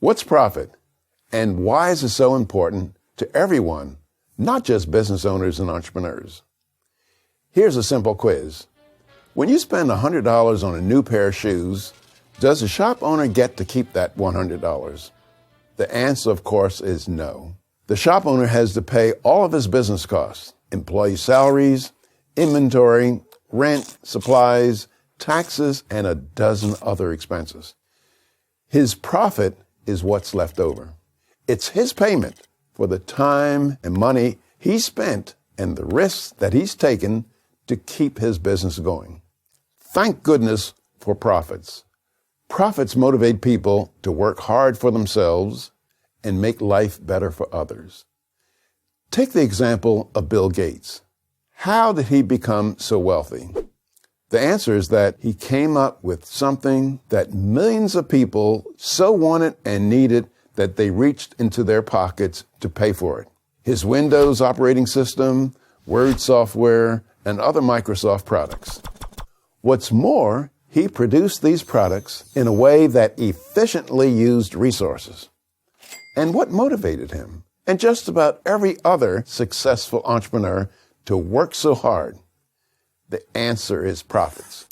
What's profit? And why is it so important to everyone, not just business owners and entrepreneurs? Here's a simple quiz. When you spend $100 on a new pair of shoes, does the shop owner get to keep that $100? The answer, of course, is no. The shop owner has to pay all of his business costs, employee salaries, inventory, rent, supplies, taxes, and a dozen other expenses. His profit is what's left over. It's his payment for the time and money he spent and the risks that he's taken to keep his business going. Thank goodness for profits. Profits motivate people to work hard for themselves and make life better for others. Take the example of Bill Gates. How did he become so wealthy? The answer is that he came up with something that millions of people so wanted and needed that they reached into their pockets to pay for it. His Windows operating system, Word software, and other Microsoft products. What's more, he produced these products in a way that efficiently used resources. And what motivated him, and just about every other successful entrepreneur, to work so hard? The answer is profits.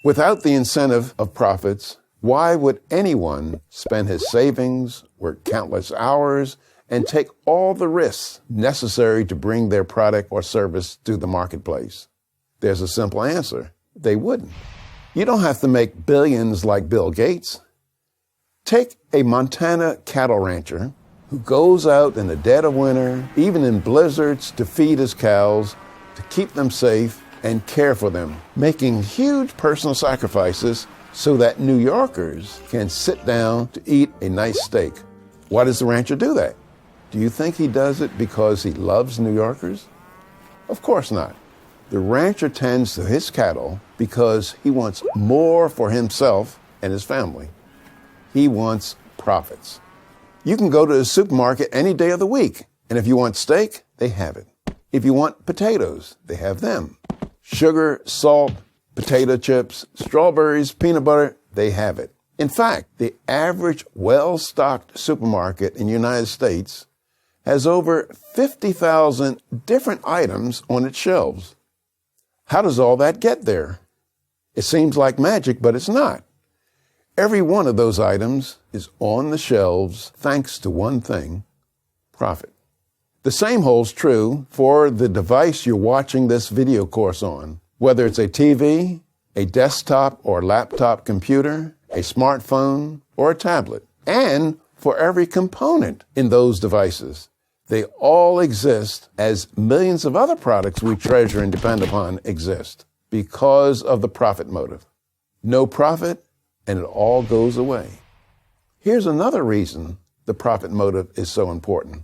Without the incentive of profits, why would anyone spend his savings, work countless hours, and take all the risks necessary to bring their product or service to the marketplace? There's a simple answer. They wouldn't. You don't have to make billions like Bill Gates. Take a Montana cattle rancher who goes out in the dead of winter, even in blizzards, to feed his cows, to keep them safe and care for them, making huge personal sacrifices so that New Yorkers can sit down to eat a nice steak. Why does the rancher do that? Do you think he does it because he loves New Yorkers? Of course not. The rancher tends to his cattle because he wants more for himself and his family. He wants profits. You can go to the supermarket any day of the week, and if you want steak, they have it. If you want potatoes, they have them. Sugar, salt, potato chips, strawberries, peanut butter, they have it. In fact, the average well-stocked supermarket in the United States has over 50,000 different items on its shelves. How does all that get there? It seems like magic, but it's not. Every one of those items is on the shelves thanks to one thing: profit. The same holds true for the device you're watching this video course on, whether it's a TV, a desktop or laptop computer, a smartphone, or a tablet, and for every component in those devices. They all exist as millions of other products we treasure and depend upon exist because of the profit motive. No profit, and it all goes away. Here's another reason the profit motive is so important.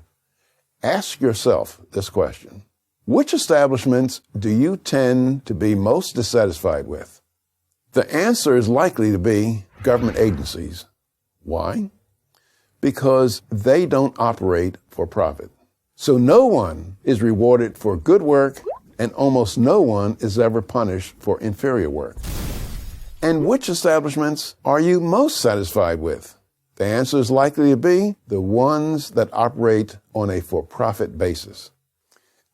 Ask yourself this question. Which establishments do you tend to be most dissatisfied with? The answer is likely to be government agencies. Why? Because they don't operate for profit. So no one is rewarded for good work, and almost no one is ever punished for inferior work. And which establishments are you most satisfied with? The answer is likely to be the ones that operate on a for-profit basis.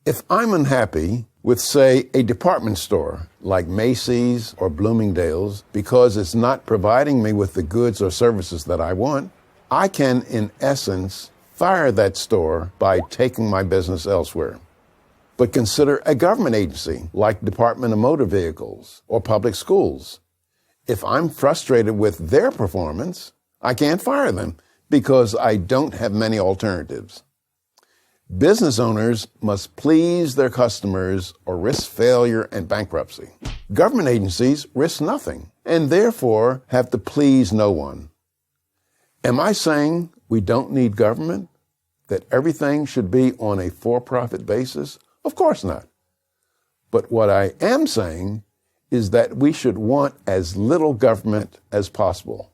If I'm unhappy with, say, a department store like Macy's or Bloomingdale's because it's not providing me with the goods or services that I want, I can, in essence, fire that store by taking my business elsewhere. But consider a government agency like Department of Motor Vehicles or public schools. If I'm frustrated with their performance, I can't fire them because I don't have many alternatives. Business owners must please their customers or risk failure and bankruptcy. Government agencies risk nothing and therefore have to please no one. Am I saying we don't need government? That everything should be on a for-profit basis? Of course not. But what I am saying is that we should want as little government as possible.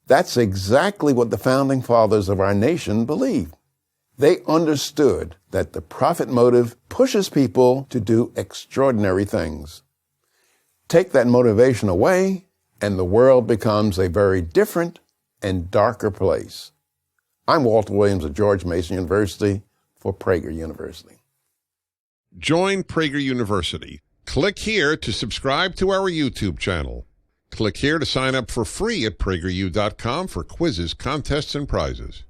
That's exactly what the founding fathers of our nation believed. They understood that the profit motive pushes people to do extraordinary things. Take that motivation away, and the world becomes a very different and darker place. I'm Walter Williams of George Mason University for Prager University. Join Prager University. Click here to subscribe to our YouTube channel. Click here to sign up for free at prageru.com for quizzes, contests, and prizes.